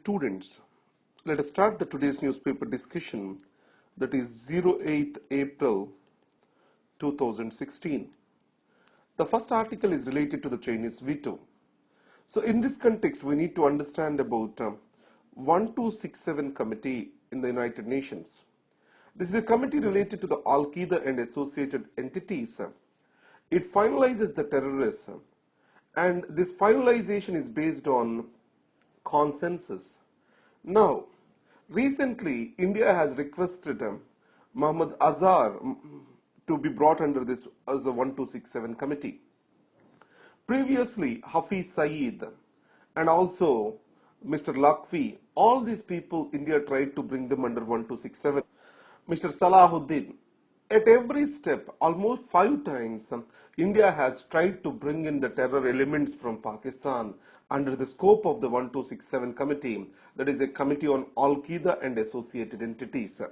students, let us start the today's newspaper discussion, that is 08th April 2016. The first article is related to the Chinese veto. So in this context, we need to understand about 1267 committee in the United Nations. This is a committee related to the Al-Qaeda and associated entities. It finalizes the terrorists, and this finalization is based on consensus. Now, recently, India has requested Muhammad Azhar to be brought under this as a 1267 committee. Previously, Hafiz Saeed and also Mr. Lakvi, all these people, India tried to bring them under 1267. Mr. Salahuddin, at every step, almost 5 times, India has tried to bring in the terror elements from Pakistan under the scope of the 1267 committee, that is a committee on Al-Qaeda and associated entities.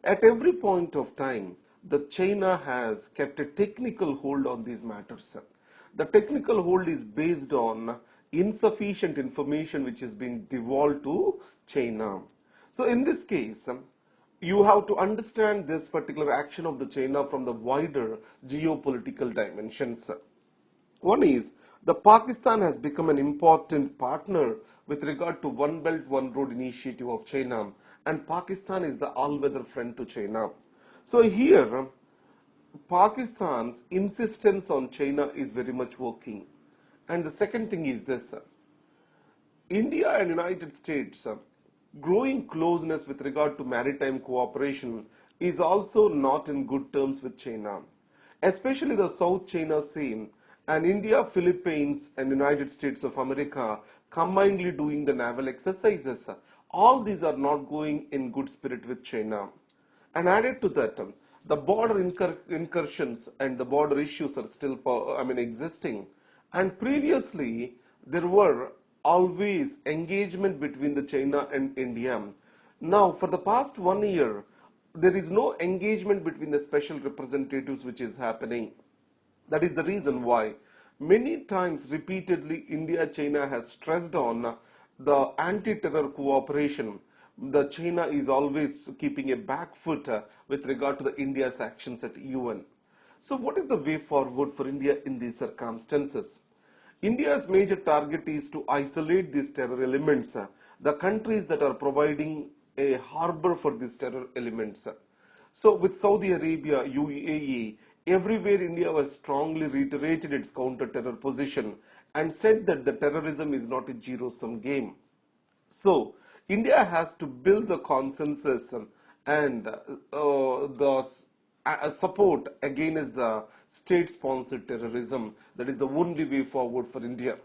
At every point of time, the China has kept a technical hold on these matters. The technical hold is based on insufficient information which is being devolved to China. So in this case, you have to understand this particular action of the China from the wider geopolitical dimensions. One is, the Pakistan has become an important partner with regard to One Belt, One Road initiative of China, and Pakistan is the all-weather friend to China. So here, Pakistan's insistence on China is very much working. And the second thing is this, India and United States growing closeness with regard to maritime cooperation is also not in good terms with China, especially the South China Sea and India, Philippines and United States of America combinedly doing the naval exercises. All these are not going in good spirit with China. And added to that, the border incursions and the border issues are still existing. And previously, there were always engagement between the China and India. Now, for the past 1 year, there is no engagement between the special representatives which is happening. That is the reason why many times repeatedly India-China has stressed on the anti-terror cooperation. The China is always keeping a back foot with regard to the India's actions at UN. So what is the way forward for India in these circumstances? India's major target is to isolate these terror elements, the countries that are providing a harbor for these terror elements. So with Saudi Arabia, UAE, everywhere India was strongly reiterated its counter-terror position and said that the terrorism is not a zero-sum game. So India has to build the consensus and the support against the state-sponsored terrorism. That is the only way forward for India.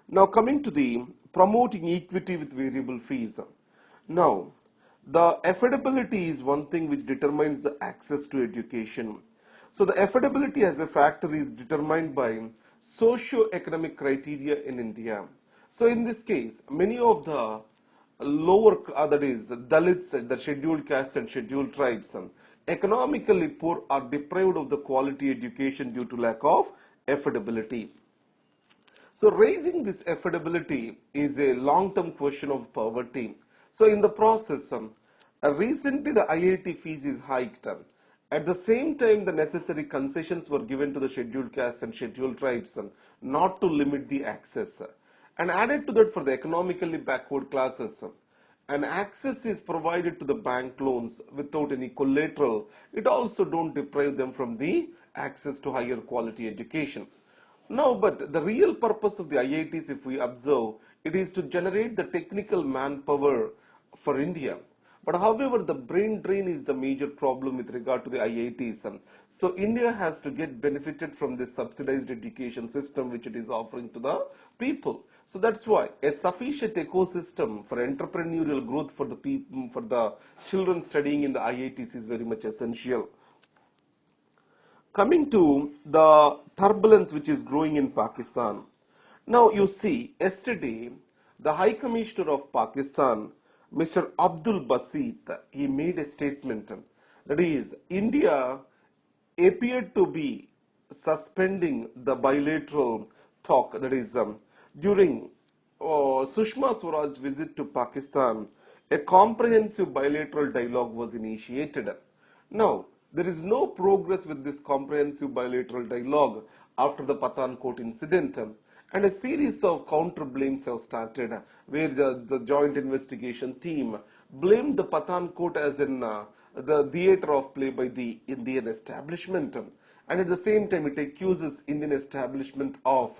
Now coming to the promoting equity with variable fees. Now, the affordability is one thing which determines the access to education. So the affordability as a factor is determined by socio-economic criteria in India. So in this case, many of the lower, that is Dalits, the scheduled castes and scheduled tribes, economically poor are deprived of the quality education due to lack of affordability. So raising this affordability is a long-term question of poverty. So in the process, recently the IIT fees is hiked. At the same time, the necessary concessions were given to the scheduled castes and scheduled tribes not to limit the access. And added to that, for the economically backward classes, an access is provided to the bank loans without any collateral. It also don't deprive them from the access to higher quality education. Now, but the real purpose of the IITs, if we observe, it is to generate the technical manpower for India. But however, the brain drain is the major problem with regard to the IITs. So India has to get benefited from this subsidized education system which it is offering to the people. So that's why a sufficient ecosystem for entrepreneurial growth for the people, for the children studying in the IITs is very much essential. Coming to the turbulence which is growing in Pakistan. Now you see, yesterday, the High Commissioner of Pakistan, Mr. Abdul Basit, he made a statement that is, India appeared to be suspending the bilateral talk, that is, during Sushma Swaraj's visit to Pakistan, a comprehensive bilateral dialogue was initiated. Now, there is no progress with this comprehensive bilateral dialogue after the Pathankot incident, and a series of counter blames have started, where the joint investigation team blamed the Pathankot as in the theatre of play by the Indian establishment, and at the same time it accuses Indian establishment of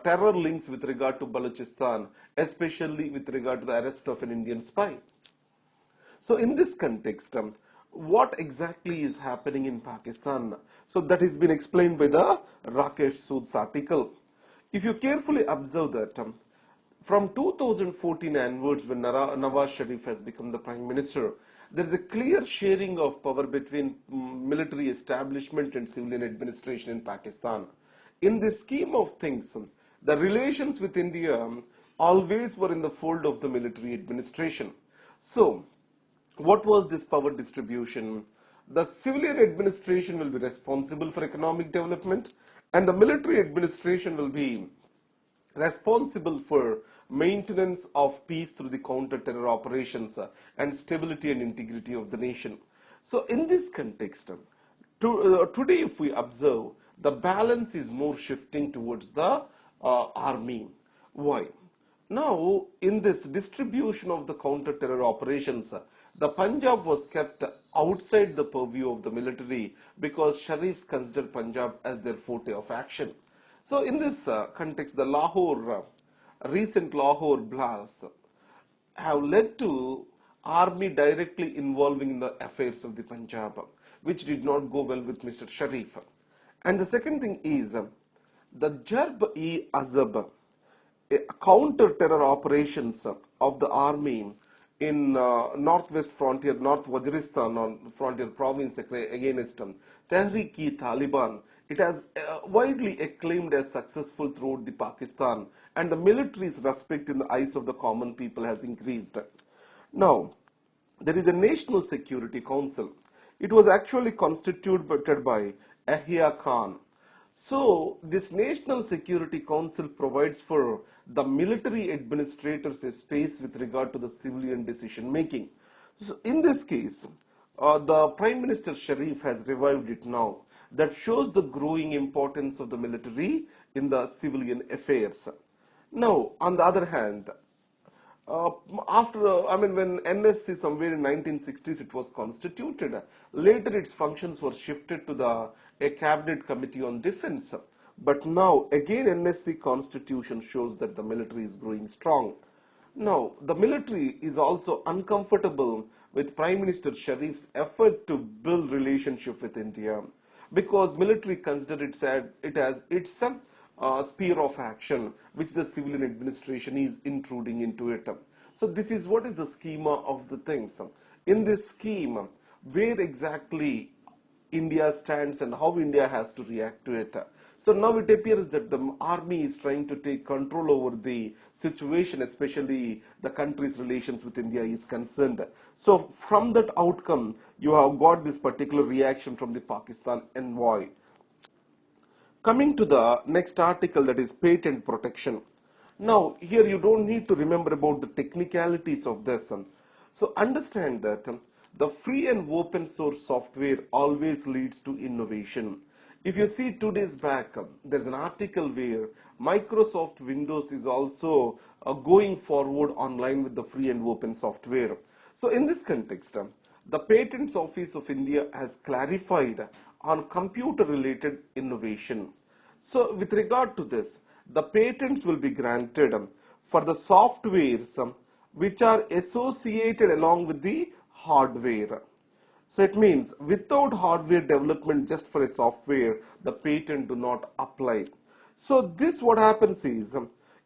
terror links with regard to Balochistan, especially with regard to the arrest of an Indian spy. So, in this context, what exactly is happening in Pakistan? So, that has been explained by the Rakesh Sood's article. If you carefully observe that, from 2014 onwards, when Nawaz Sharif has become the Prime Minister, there is a clear sharing of power between military establishment and civilian administration in Pakistan. In this scheme of things, the relations with India always were in the fold of the military administration. So, what was this power distribution? The civilian administration will be responsible for economic development, and the military administration will be responsible for maintenance of peace through the counter-terror operations and stability and integrity of the nation. So, in this context, today if we observe, the balance is more shifting towards the army. Why? Now, in this distribution of the counter-terror operations, the Punjab was kept outside the purview of the military because Sharifs considered Punjab as their forte of action. So, in this context, the recent Lahore blasts have led to army directly involving in the affairs of the Punjab, which did not go well with Mr. Sharif. And the second thing is the Jarb-e-Azab, counter-terror operations of the army in northwest frontier, North Waziristan on frontier province against Tehreek-e-Taliban. It has widely acclaimed as successful throughout the Pakistan, and the military's respect in the eyes of the common people has increased. Now, there is a National Security Council. It was actually constituted by Yahya Khan. So, this National Security Council provides for the military administrators a space with regard to the civilian decision making. So, in this case, the Prime Minister Sharif has revived it now. That shows the growing importance of the military in the civilian affairs. Now, on the other hand, when NSC somewhere in 1960s it was constituted, later its functions were shifted to a cabinet committee on defense. But now again NSC constitution shows that the military is growing strong. Now the military is also uncomfortable with Prime Minister Sharif's effort to build relationship with India, because military consider it as its sphere of action, which the civilian administration is intruding into it. So this is what is the schema of the things. In this scheme, where exactly India stands and how India has to react to it. So now it appears that the army is trying to take control over the situation, especially the country's relations with India is concerned. So from that outcome, you have got this particular reaction from the Pakistan envoy. Coming to the next article, that is patent protection. Now, here you don't need to remember about the technicalities of this. So, understand that the free and open source software always leads to innovation. If you see 2 days back, there's an article where Microsoft Windows is also going forward online with the free and open software. So, in this context, the Patents Office of India has clarified on computer-related innovation. So, with regard to this, the patents will be granted for the softwares which are associated along with the hardware. So, it means without hardware development, just for a software, the patent do not apply. So, this what happens is,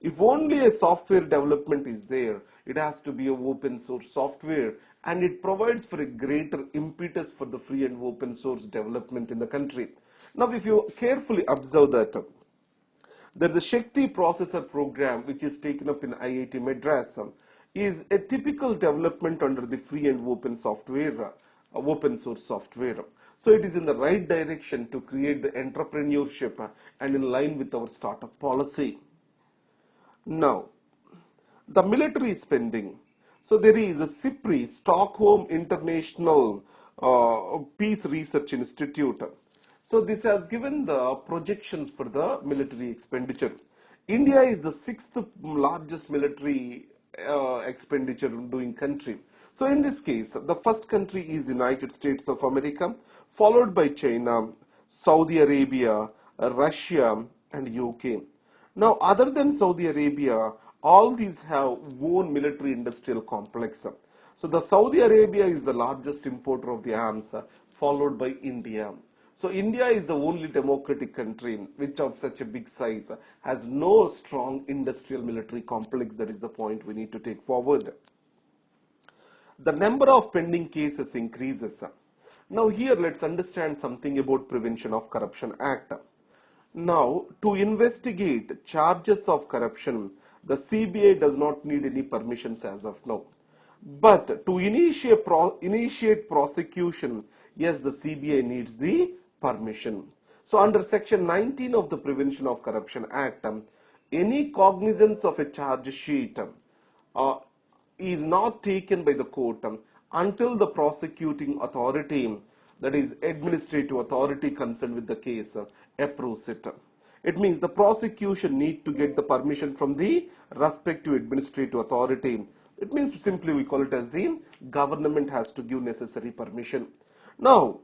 if only a software development is there, it has to be a open source software, and it provides for a greater impetus for the free and open source development in the country. Now, if you carefully observe that, there is a Shakti processor program which is taken up in IIT Madras is a typical development under the free and open software, open source software. So it is in the right direction to create the entrepreneurship and in line with our startup policy. Now, The military spending. So there is a SIPRI, Stockholm International Peace Research Institute. So this has given the projections for the military expenditure. India is the sixth largest military expenditure doing country. So in this case, the first country is United States of America, followed by China, Saudi Arabia, Russia, and UK. Now, other than Saudi Arabia, all these have own military industrial complex. So the Saudi Arabia is the largest importer of the arms, followed by India. So India is the only democratic country which of such a big size has no strong industrial military complex. That is the point we need to take forward. The number of pending cases increases. Now here let's understand something about Prevention of Corruption Act. Now, to investigate charges of corruption, the CBI does not need any permissions as of now. But to initiate prosecution, yes, the CBI needs the permission. So, under Section 19 of the Prevention of Corruption Act, any cognizance of a charge sheet uh, is not taken by the court until the prosecuting authority, that is administrative authority concerned with the case, approves it. It means the prosecution need to get the permission from the respective administrative authority. It means simply we call it as the government has to give necessary permission. Now,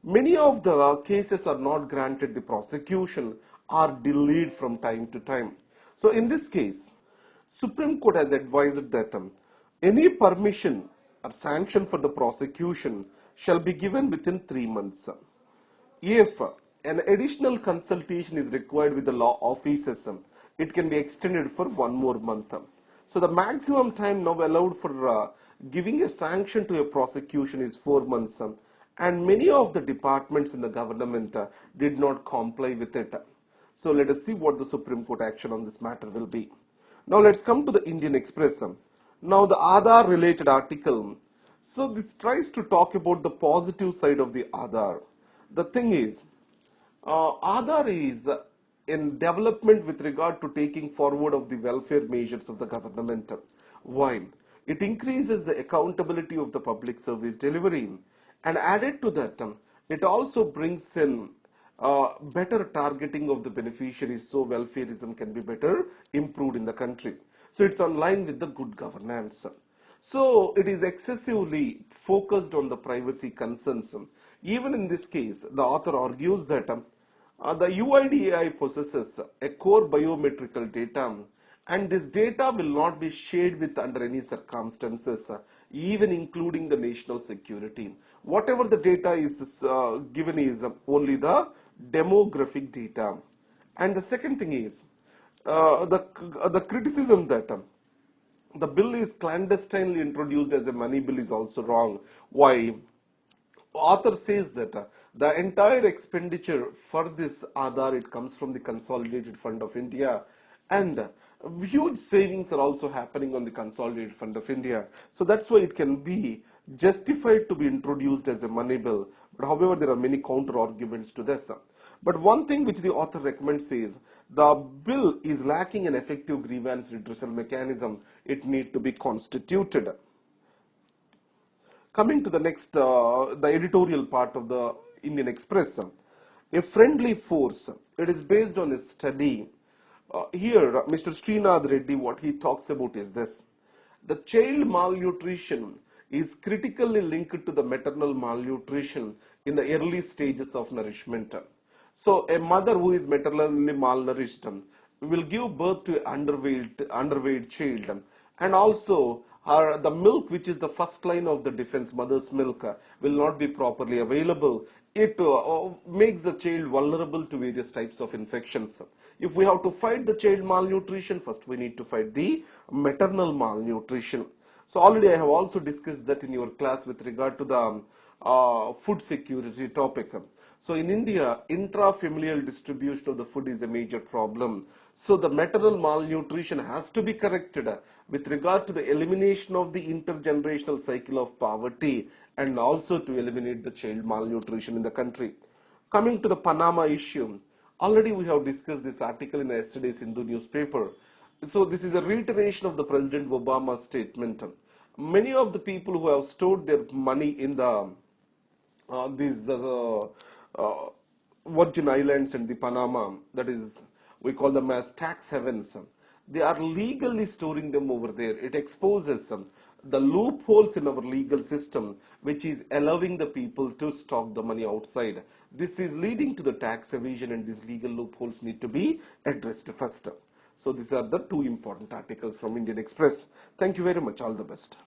many of the cases are not granted the prosecution, are delayed from time to time. So in this case, Supreme Court has advised that any permission or sanction for the prosecution shall be given within 3 months. If an additional consultation is required with the law offices, it can be extended for 1 more month. So the maximum time now allowed for giving a sanction to a prosecution is 4 months, and many of the departments in the government did not comply with it. So let us see what the Supreme Court action on this matter will be. Now let's come to the Indian Express. Now the Aadhaar related article. So this tries to talk about the positive side of the Aadhaar. The thing is, Aadhaar is in development with regard to taking forward of the welfare measures of the government. Why? It increases the accountability of the public service delivery, and added to that, it also brings in better targeting of the beneficiaries, so welfareism can be better improved in the country. So it's on line with the good governance. So it is excessively focused on the privacy concerns. Even in this case, the author argues that the UIDAI possesses a core biometrical data, and this data will not be shared with under any circumstances, even including the national security. Whatever the data is given is only the demographic data. And the second thing is the criticism that the bill is clandestinely introduced as a money bill is also wrong. Why? Author says that the entire expenditure for this Aadhaar, it comes from the Consolidated Fund of India, and huge savings are also happening on the Consolidated Fund of India. So that's why it can be justified to be introduced as a money bill. But however, there are many counter arguments to this. But one thing which the author recommends is the bill is lacking an effective grievance redressal mechanism. It needs to be constituted. Coming to the next, the editorial part of the Indian Express, a friendly force. It is based on a study. Here, Mr. Srinath Reddy, what he talks about is this. The child malnutrition is critically linked to the maternal malnutrition in the early stages of nourishment. So, a mother who is maternally malnourished will give birth to an underweight child, and also the milk, which is the first line of the defense, mother's milk, will not be properly available. It makes the child vulnerable to various types of infections. If we have to fight the child malnutrition, first we need to fight the maternal malnutrition. So already I have also discussed that in your class with regard to the food security topic. So in India, intrafamilial distribution of the food is a major problem. So the maternal malnutrition has to be corrected with regard to the elimination of the intergenerational cycle of poverty, and also to eliminate the child malnutrition in the country. Coming to the Panama issue, already we have discussed this article in yesterday's Hindu newspaper. So this is a reiteration of the President Obama's statement. Many of the people who have stored their money in the these uh, Virgin Islands and the Panama, that is, we call them as tax havens. They are legally storing them over there. It exposes the loopholes in our legal system, which is allowing the people to stock the money outside. This is leading to the tax evasion, and these legal loopholes need to be addressed first. So these are the two important articles from Indian Express. Thank you very much. All the best.